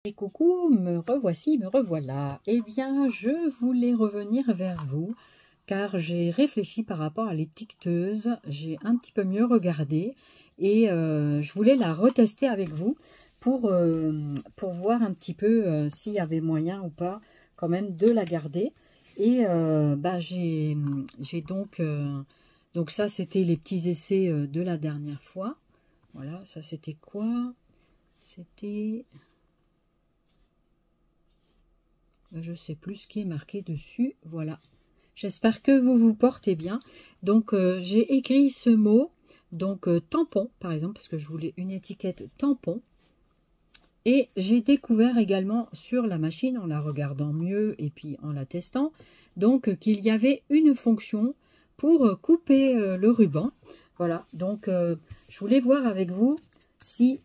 Et coucou, me revoici, me revoilà. Eh bien, je voulais revenir vers vous car j'ai réfléchi par rapport à l'étiqueteuse. J'ai un petit peu mieux regardé et je voulais la retester avec vous pour voir un petit peu s'il y avait moyen ou pas quand même de la garder. Et j'ai donc ça c'était les petits essais de la dernière fois. Voilà, ça c'était quoi? C'était... Je ne sais plus ce qui est marqué dessus. Voilà. J'espère que vous vous portez bien. Donc, j'ai écrit ce mot. Donc, tampon, par exemple, parce que je voulais une étiquette tampon. Et j'ai découvert également sur la machine, en la regardant mieux et puis en la testant, donc qu'il y avait une fonction pour couper le ruban. Voilà. Donc, je voulais voir avec vous si,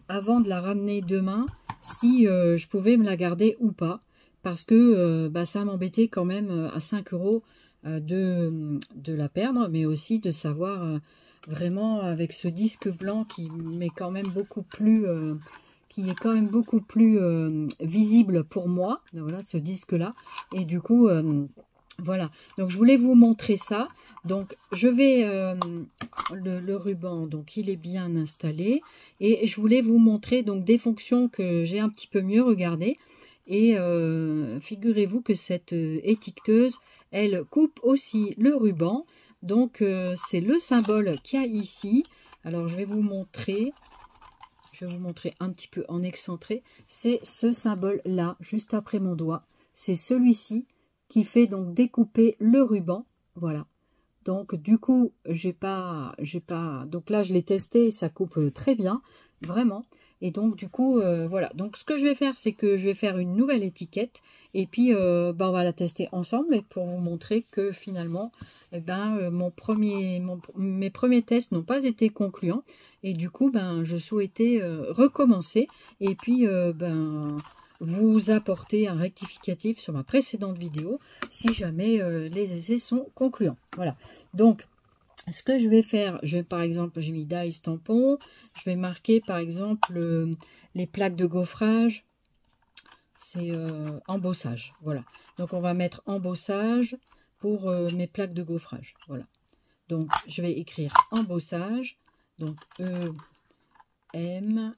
avant de la ramener demain, si je pouvais me la garder ou pas. Parce que ça m'embêtait quand même à 5 € de la perdre, mais aussi de savoir vraiment avec ce disque blanc qui m'est quand même beaucoup plus, visible pour moi, voilà ce disque-là. Et du coup, voilà, donc je voulais vous montrer ça. Donc je vais, le ruban, donc il est bien installé. Et je voulais vous montrer donc des fonctions que j'ai un petit peu mieux regardées. Et figurez-vous que cette étiqueteuse, elle coupe aussi le ruban. Donc c'est le symbole qu'il y a ici. Alors je vais vous montrer un petit peu en excentré. C'est ce symbole-là, juste après mon doigt. C'est celui-ci qui fait donc découper le ruban. Voilà. Donc du coup, donc là je l'ai testé, ça coupe très bien, vraiment. Et donc du coup, voilà. Donc ce que je vais faire, c'est que je vais faire une nouvelle étiquette. Et puis, on va la tester ensemble et pour vous montrer que finalement, eh ben, mes premiers tests n'ont pas été concluants. Et du coup, je souhaitais recommencer. Et puis, vous apporter un rectificatif sur ma précédente vidéo si jamais les essais sont concluants. Voilà. Donc, ce que je vais faire, par exemple, j'ai mis Dice tampon, je vais marquer par exemple les plaques de gaufrage, c'est embossage, voilà. Donc on va mettre embossage pour mes plaques de gaufrage, voilà. Donc je vais écrire embossage, donc E-M,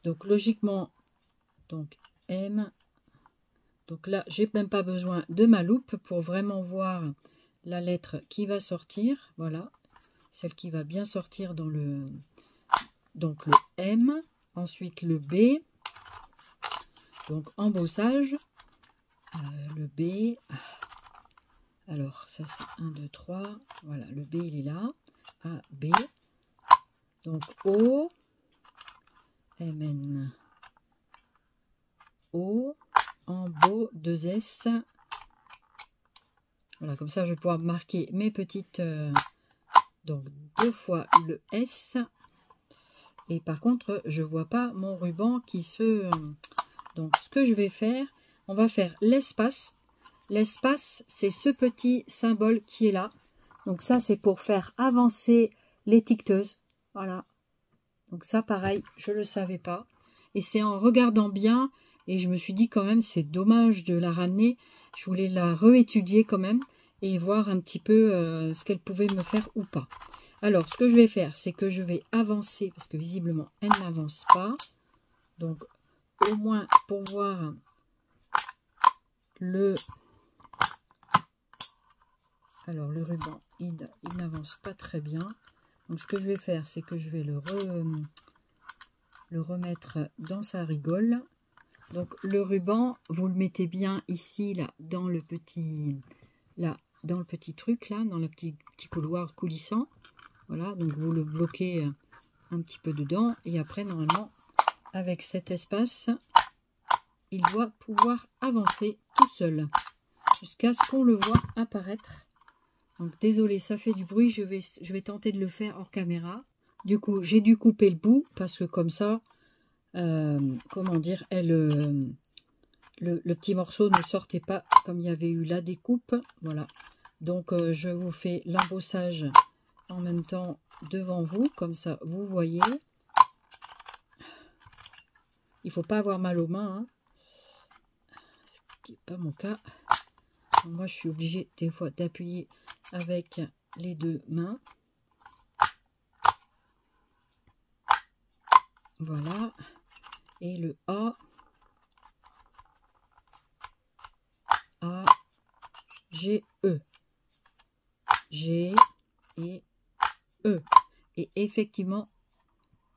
donc logiquement, donc M, donc là j'ai même pas besoin de ma loupe pour vraiment voir la lettre qui va sortir, voilà, celle qui va bien sortir dans le, donc le M, ensuite le B, donc embossage, le B, alors ça c'est 1, 2, 3, voilà, le B il est là, A, B, donc O, M, N, O, embo, 2 S, voilà, comme ça je vais pouvoir marquer mes petites, donc 2 fois le S. Et par contre, je vois pas mon ruban qui se... Donc, ce que je vais faire, on va faire l'espace. L'espace, c'est ce petit symbole qui est là. Donc ça, c'est pour faire avancer l'étiqueteuse. Voilà. Donc ça, pareil, je ne le savais pas. Et c'est en regardant bien, et je me suis dit quand même, c'est dommage de la ramener. Je voulais la réétudier quand même et voir un petit peu ce qu'elle pouvait me faire ou pas. Alors, ce que je vais faire, c'est que je vais avancer, parce que visiblement, elle n'avance pas. Donc, au moins, pour voir le... Alors, le ruban, il n'avance pas très bien. Donc, ce que je vais faire, c'est que je vais le remettre dans sa rigole. Donc, le ruban, vous le mettez bien ici, là, dans le petit... Là, dans le petit truc, là, dans le petit couloir coulissant. Voilà, donc vous le bloquez un petit peu dedans. Et après, normalement, avec cet espace, il doit pouvoir avancer tout seul. Jusqu'à ce qu'on le voit apparaître. Donc, désolé, ça fait du bruit. Je vais tenter de le faire hors caméra. Du coup, j'ai dû couper le bout. Parce que comme ça, comment dire, le petit morceau ne sortait pas comme il y avait eu la découpe. Voilà. Donc, je vous fais l'embossage en même temps devant vous, comme ça vous voyez. Il ne faut pas avoir mal aux mains, hein. Ce qui n'est pas mon cas. Moi, je suis obligée des fois d'appuyer avec les deux mains. Voilà. Et le A. A, G, E. G et E. Et effectivement,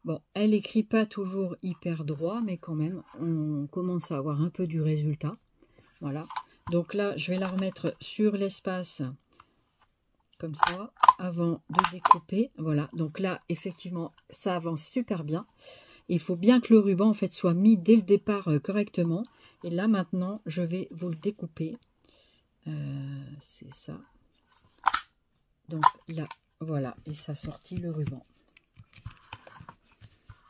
bon, elle écrit pas toujours hyper droit, mais quand même, on commence à avoir un peu du résultat. Voilà. Donc là, je vais la remettre sur l'espace, comme ça, avant de découper. Voilà. Donc là, effectivement, ça avance super bien. Il faut bien que le ruban, en fait, soit mis dès le départ correctement. Et là, maintenant, je vais vous le découper. C'est ça. Donc là, voilà. Et ça sortit le ruban.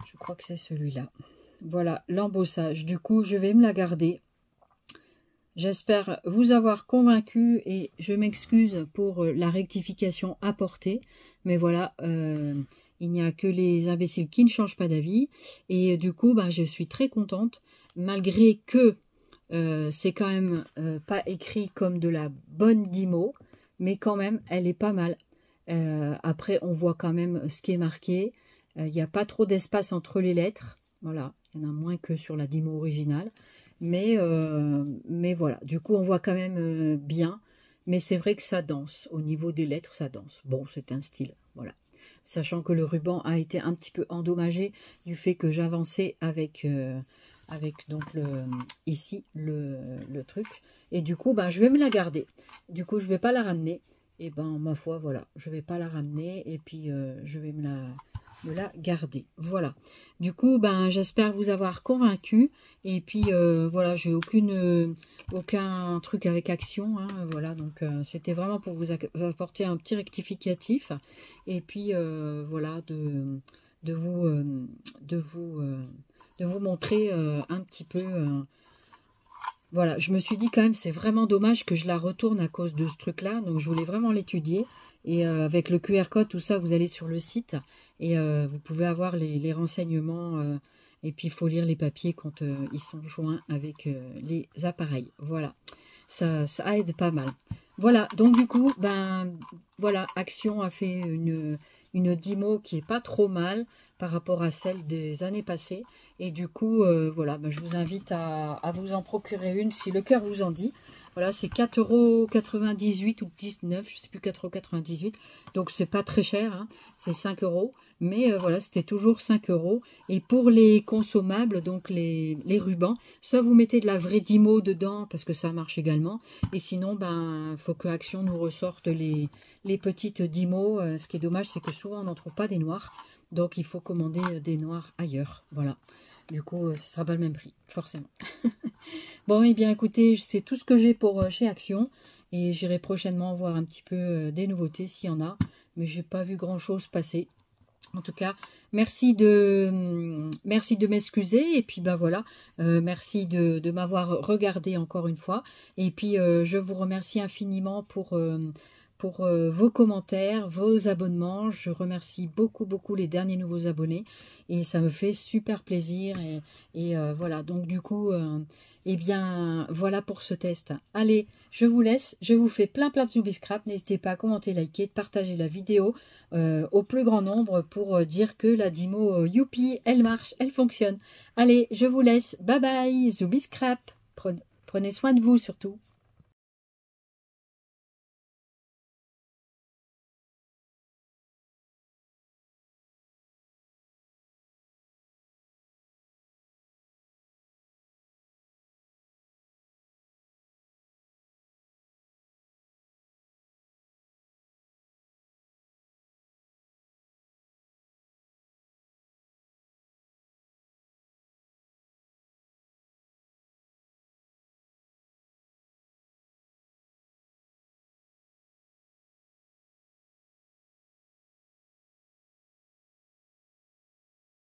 Je crois que c'est celui-là. Voilà l'embossage. Du coup, je vais me la garder. J'espère vous avoir convaincu et je m'excuse pour la rectification apportée. Mais voilà, il n'y a que les imbéciles qui ne changent pas d'avis. Et du coup, ben, je suis très contente, malgré que c'est quand même pas écrit comme de la bonne Dymo, mais quand même, elle est pas mal. Après, on voit quand même ce qui est marqué. Il n'y a pas trop d'espace entre les lettres. Voilà, il y en a moins que sur la Dymo originale. Mais voilà, du coup, on voit quand même bien. Mais c'est vrai que ça danse. Au niveau des lettres, ça danse. Bon, c'est un style, voilà. Sachant que le ruban a été un petit peu endommagé du fait que j'avançais avec donc ici le truc. Et du coup, ben, je vais me la garder. Du coup, je ne vais pas la ramener. Et ben, ma foi, voilà, je ne vais pas la ramener. Et puis, je vais me la garder. Voilà. Du coup, ben, j'espère vous avoir convaincu. Et puis, voilà, j'ai aucun truc avec Action. Hein, voilà, donc c'était vraiment pour vous apporter un petit rectificatif. Et puis, voilà, de vous montrer un petit peu. Voilà, je me suis dit quand même, c'est vraiment dommage que je la retourne à cause de ce truc-là. Donc, je voulais vraiment l'étudier. Et avec le QR code, tout ça, vous allez sur le site et vous pouvez avoir les renseignements. Et puis, il faut lire les papiers quand ils sont joints avec les appareils. Voilà, ça aide pas mal. Voilà, donc du coup, ben voilà, Action a fait une Dymo qui est pas trop mal par rapport à celle des années passées. Et du coup, voilà, ben, je vous invite à vous en procurer une si le cœur vous en dit. Voilà, c'est 4,98 € ou 19, je ne sais plus, 4,98 €. Donc, c'est pas très cher, hein, c'est 5 €. Mais voilà, c'était toujours 5 €. Et pour les consommables, donc les rubans, soit vous mettez de la vraie Dymo dedans, parce que ça marche également. Et sinon, ben, il faut que Action nous ressorte les petites Dymo. Ce qui est dommage, c'est que souvent, on n'en trouve pas des noirs. Donc, il faut commander des noirs ailleurs. Voilà. Du coup, ce ne sera pas le même prix, forcément. Bon, et bien écoutez, c'est tout ce que j'ai pour chez Action. Et j'irai prochainement voir un petit peu des nouveautés s'il y en a. Mais j'ai pas vu grand chose passer. En tout cas, merci de m'excuser. Et puis, ben voilà, merci de m'avoir regardé encore une fois. Et puis, je vous remercie infiniment pour vos commentaires, vos abonnements. Je remercie beaucoup, beaucoup les derniers nouveaux abonnés. Et ça me fait super plaisir. Et voilà, donc du coup, eh bien, voilà pour ce test. Allez, je vous laisse. Je vous fais plein de Zoubiscrap. N'hésitez pas à commenter, liker, partager la vidéo au plus grand nombre pour dire que la Dymo Youpi, elle marche, elle fonctionne. Allez, je vous laisse. Bye bye, Zoubiscrap. Prenez soin de vous surtout.